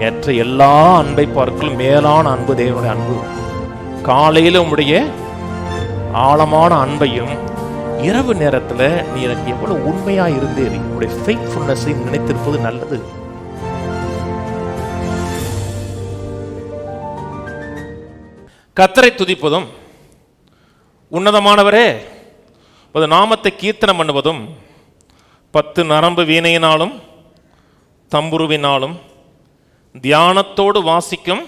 மற்ற எல்லா அன்பை பார்க்கலும் மேலான அன்பு தேவனுடைய அன்பு. காலையில உம்முடைய ஆழமான அன்பையும் இரவு நேரத்துல நீ எனக்கு எவ்வளவு உண்மையா இருந்தேன், உங்களுடைய ஃபெய்த்ஃபுல்னஸை நினைத்திருப்பது நல்லது. கர்த்தரை துதிப்பதும் உன்னதமானவரே நாமத்தை கீர்த்தனம் பண்ணுவதும் 10 நரம்பு வீணையினாலும் தம்புருவினாலும் தியானத்தோடு வாசிக்கும்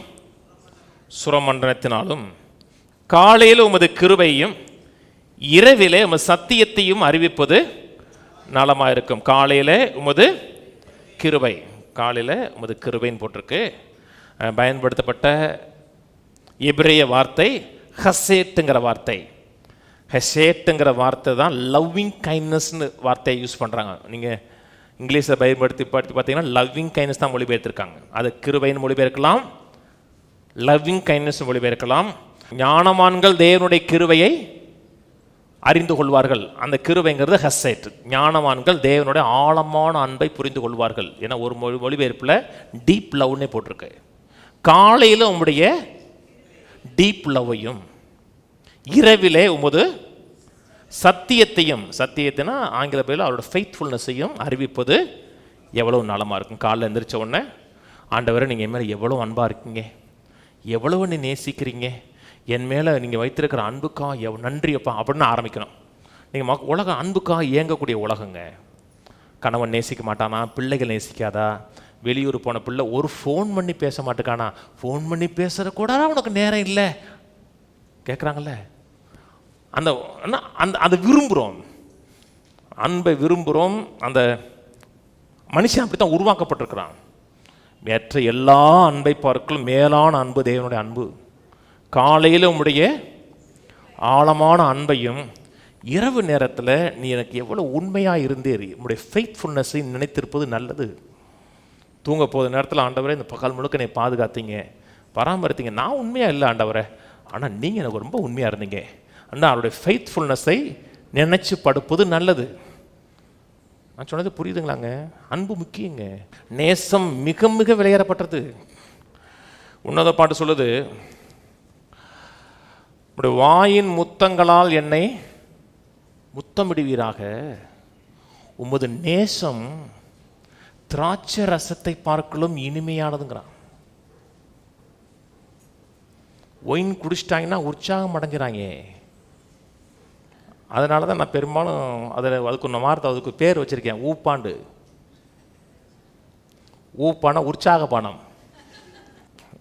சுரமண்டலத்தினாலும் காலையில் உமது கிருபையும் இரவிலே உமது சத்தியத்தையும் அறிவிப்பது நலமாயிருக்கும். காலையில் உமது கிருபை, காலையில் உமது கிருபைன்னு போட்டிருக்கு. பயன்படுத்தப்பட்ட எபிரேய வார்த்தை ஹசேட்டுங்கிற வார்த்தை. ஹெசேட்டுங்கிற வார்த்தை தான் லவ்விங் கைண்ட்னஸ்னு வார்த்தையை யூஸ் பண்ணுறாங்க. நீங்கள் இங்கிலீஷில் பயன்படுத்தி பார்த்தீங்கன்னா லவ்விங் கைண்ட்னஸ் தான் மொழிபெயர்த்திருக்காங்க. அது கிருபைன்னு மொழிபெயர்க்கலாம், லவ்விங் கைண்ட்னஸ் மொழிபெயர்க்கலாம். ஞானவான்கள் தேவனுடைய கிருபையை அறிந்து கொள்வார்கள். அந்த கிருபைங்கிறது ஹெசேட். ஞானவான்கள் தேவனுடைய ஆழமான அன்பை புரிந்து கொள்வார்கள். ஏன்னா ஒரு மொழிபெயர்ப்பில் டீப் லவ்னே போட்டிருக்கு. காலையில் உம்முடைய டீப் லவ்வையும் இரவிலே உமது சத்தியத்தையும், சத்தியத்தினா ஆங்கில பேரில் அவரோட ஃபெய்த்ஃபுல்னஸையும் அறிவிப்பது எவ்வளவு நலமாக இருக்கும். காலையில் எந்திரிச்ச உடனே ஆண்டவரை நீங்கள் என் மேலே எவ்வளோ அன்பாக இருக்கீங்க, எவ்வளவு நீ நேசிக்கிறீங்க, என் மேலே நீங்கள் வைத்திருக்கிற அன்புக்கா நன்றியப்பா அப்படின்னு ஆரம்பிக்கணும். நீங்கள் உலகம் அன்புக்காக இயங்கக்கூடிய உலகங்க. கணவன் நேசிக்க மாட்டானா, பிள்ளைகள் நேசிக்காதா, வெளியூர் போன பிள்ளை ஒரு ஃபோன் பண்ணி பேச மாட்டேக்கானா, ஃபோன் பண்ணி பேசுகிற கூட உனக்கு நேரம் இல்லை கேட்குறாங்கல்ல. அந்த அதை விரும்புகிறோம், அன்பை விரும்புகிறோம். அந்த மனுஷன் அப்படி தான் உருவாக்கப்பட்டிருக்கிறான். மற்ற எல்லா அன்பை பார்க்கலும் மேலான அன்பு தேவனுடைய அன்பு. காலையில் உம்முடைய ஆழமான அன்பையும் இரவு நேரத்தில் நீ எனக்கு எவ்வளோ உண்மையாக இருந்தேரி, உம்முடைய ஃபெய்த்ஃபுல்னஸை நினைத்திருப்பது நல்லது. தூங்க போகிற நேரத்தில் ஆண்டவரே இந்த பகல் முழுக்க என்னை பாதுகாத்தீங்க, பராமரித்தீங்க. நான் உண்மையாக இல்லை ஆண்டவரே, ஆனால் நீங்கள் எனக்கு ரொம்ப உண்மையாக இருந்தீங்க. ஆனால் அவருடைய ஃபெய்த்ஃபுல்னஸை நினைச்சு படுப்பது நல்லது. நான் சொன்னது புரியுதுங்களாங்க? அன்பு முக்கியங்க. நேசம் மிக மிக விலையேறப்பட்டது. உன்னத பாட்டு சொல்லுது, உடைய வாயின் முத்தங்களால் என்னை முத்தமிடுவீராக, உமது நேசம் திராட்சை ரசத்தை பார்க்கலும் இனிமையானதுங்கிறான். ஒயின் குடிச்சிட்டாங்கன்னா உற்சாகம் அடைஞ்சிறாங்க. அதனால தான் நான் பெரும்பாலும் அதுக்கு ஒன்று வார்த்தை, அதுக்கு பேர் வச்சுருக்கேன், ஊப்பாண்டு. ஊப்பானா உற்சாக பானம்.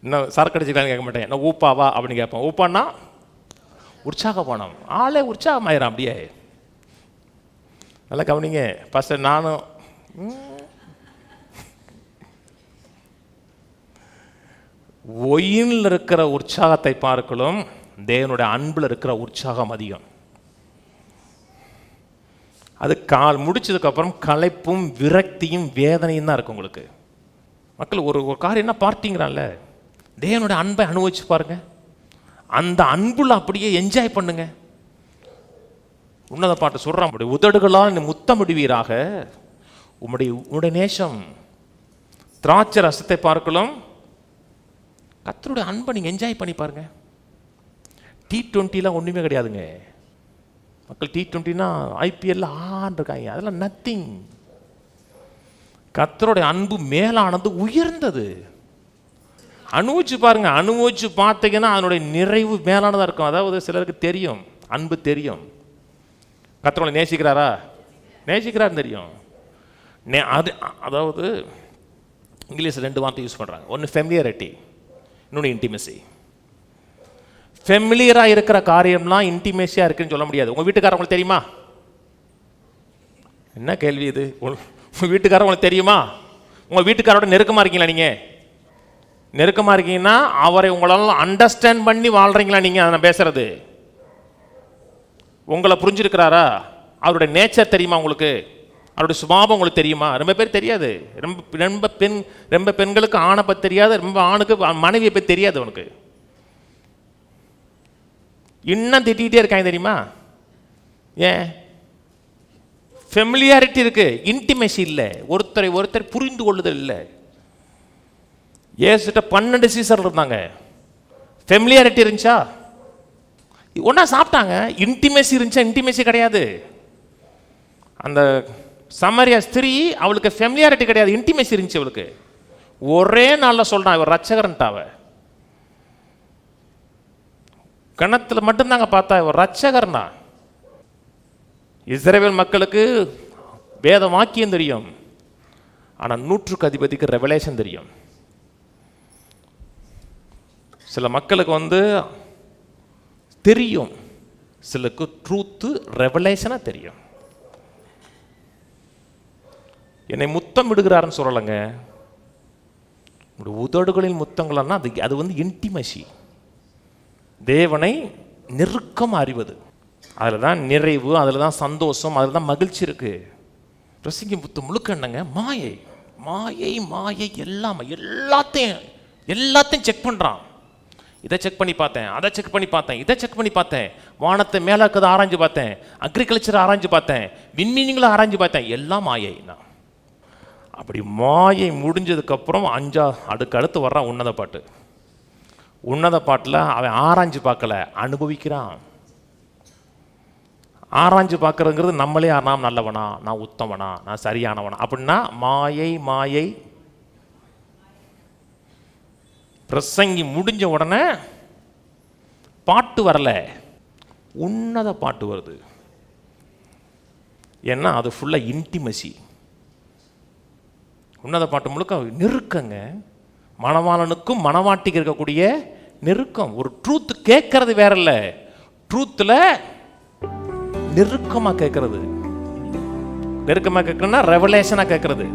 இன்னும் சரக்கு அடிச்சுக்கலான்னு கேட்க மாட்டேன், நான் ஊப்பாவா அப்படின்னு கேட்பேன். ஊப்பானா உற்சாக பானம். ஆளே உற்சாகமாயிரம் அப்படியே. நல்லா கவனிங்க. ஃபஸ்ட்டு நானும் ஒயினில் இருக்கிற உற்சாகத்தை பார்க்கலும் தேவனுடைய அன்பில் இருக்கிற உற்சாகம் அதிகம். அது முடிச்சதுக்கப்புறம் களைப்பும் விரக்தியும் வேதனையும் தான் இருக்கும் உங்களுக்கு. மக்கள் ஒரு காரியம் என்ன பார்ட்டிங்கிறான்ல, தேவனுடைய அன்பை அனுபவிச்சு பாருங்க, அந்த அன்புல அப்படியே என்ஜாய் பண்ணுங்க. உன்னத பாட்டு சொல்றான், உங்களுடைய உதடுகளால் நீ முத்தமிடுவீராக, உம்முடைய நேசம் திராட்சை ரசத்தை பார்க்கலாம். கர்த்தருடைய அன்பை நீங்கள் என்ஜாய் பண்ணி பாருங்க. T20 ஒன்றுமே கிடையாதுங்க மக்கள். T20 IPL இருக்காங்க, அதெல்லாம் நத்திங். கர்த்தருடைய அன்பு மேலானது, உயர்ந்தது. அனுபவிச்சு பாருங்க. அனுபவிச்சு பார்த்தீங்கன்னா அதனுடைய நிறைவு மேலானதாக இருக்கும். அதாவது சிலருக்கு தெரியும், அன்பு தெரியும். கர்த்தரை நேசிக்கிறாரா, நேசிக்கிறாருன்னு தெரியும். அதாவது இங்கிலீஷில் 2 வார்த்தை யூஸ் பண்ணுறாங்க. ஒன்று ஃபெமிலியரிட்டி, இன்னொன்று இன்டிமெசி. ஃபெமிலியராக இருக்கிற காரியம்லாம் இன்டிமேசியாக இருக்குன்னு சொல்ல முடியாது. உங்கள் வீட்டுக்காரங்களுக்கு தெரியுமா? என்ன கேள்வி இது? உங்கள் வீட்டுக்காரங்களுக்கு தெரியுமா? உங்கள் வீட்டுக்காரோட நெருக்கமாக இருக்கீங்களா? நீங்கள் நெருக்கமாக இருக்கீங்கன்னா அவரை உங்களால் அண்டர்ஸ்டாண்ட் பண்ணி வாழ்கிறீங்களா? நீங்கள் அதை பேசுகிறது உங்களை புரிஞ்சிருக்கிறாரா? அவருடைய நேச்சர் தெரியுமா உங்களுக்கு? அவருடைய சுபாவம் உங்களுக்கு தெரியுமா? ரொம்ப பேர் தெரியாது. ரொம்ப பெண்களுக்கு ஆணை பற்றி தெரியாது, ரொம்ப ஆணுக்கு மனைவியை பற்றி தெரியாது. அவனுக்கு இன்னும் திட்டிகிட்டே இருக்காங்க தெரியுமா? ஏன்? ஃபெமிலியாரிட்டி இருக்கு, இன்டிமேசி இல்லை, ஒருத்தரை ஒருத்தர் புரிந்து கொள்ளுதல் இல்லை. இயேசுகிட்ட 12 சீசர் இருந்தாங்க. ஃபெமிலியாரிட்டி இருந்துச்சா? ஒன்றா சாப்பிட்டாங்க. இன்டிமேசி இருந்துச்சா? இன்டிமேசி கிடையாது. அந்த சமரியா ஸ்திரீ, அவளுக்கு ஃபெமிலியாரிட்டி கிடையாது, இன்டிமேசி இருந்துச்சு அவளுக்கு. ஒரே நாளில் சொல்கிறான் இவர் ரட்சகர்ன்ட்டாவ. கணத்தில் மட்டும்தாங்க பார்த்தா இவர் ரட்சகர்னா. இஸ்ரவேல் மக்களுக்கு வேத வாக்கியம் தெரியும், ஆனால் 100க்கு அதிபதிக்கு ரெவலேஷன் தெரியும். சில மக்களுக்கு தெரியும், சிலருக்கு ட்ரூத்து ரெவலேஷனாக தெரியும். என்னை முத்தம் விடுகிறாருன்னு சொல்லலைங்க. உதடுகளின் முத்தங்கள்னா அது இன்டிமசி, தேவனை நெருக்கம் அறிவது. அதில் தான் நிறைவு, அதில் தான் சந்தோஷம், அதில் தான் மகிழ்ச்சி இருக்கு. பிரசங்கி முத்து முழுக்க என்னங்க? மாயை மாயை மாயை. எல்லாத்தையும் செக் பண்ணுறான். இதை செக் பண்ணி பார்த்தேன், அதை செக் பண்ணி பார்த்தேன், இதை செக் பண்ணி பார்த்தேன், வானத்தை மேலே இருக்கிறத ஆராய்ஞ்சு பார்த்தேன், அக்ரிகல்ச்சரை ஆராய்ஞ்சு பார்த்தேன், விண்மீனிங்களை ஆராய்ஞ்சு பார்த்தேன், எல்லாம் மாயை. நான் அப்படி மாயை முடிஞ்சதுக்கப்புறம் அடுத்து வர்றான் உன்னத பாட்டு. உன்னத பாட்டில் அவன் ஆராய்ஞ்சு பார்க்கல, அனுபவிக்கிறான். ஆராய்ஞ்சு பார்க்கறதுங்கிறது நம்மளே, நான் நல்லவனா, நான் உத்தமனா, நான் சரியானவனா அப்படின்னா மாயை மாயை. பிரசங்கி முடிஞ்ச உடனே பாட்டு வரல, உன்னத பாட்டு வருது. ஏன்னா அது ஃபுல்லாக இன்டிமசி. உன்னத பாட்டு முழுக்க நெருக்கங்க. மணவாளனுக்கும் மணவாட்டிக்கு இருக்கக்கூடிய நெருக்கம். ஒரு ட்ரூத் கேட்கறது வேற இல்லை, ட்ரூத்தில் நெருக்கமாக கேட்கறது. நெருக்கமாக கேட்கறதுனா ரெவலேஷனாக கேட்கறது.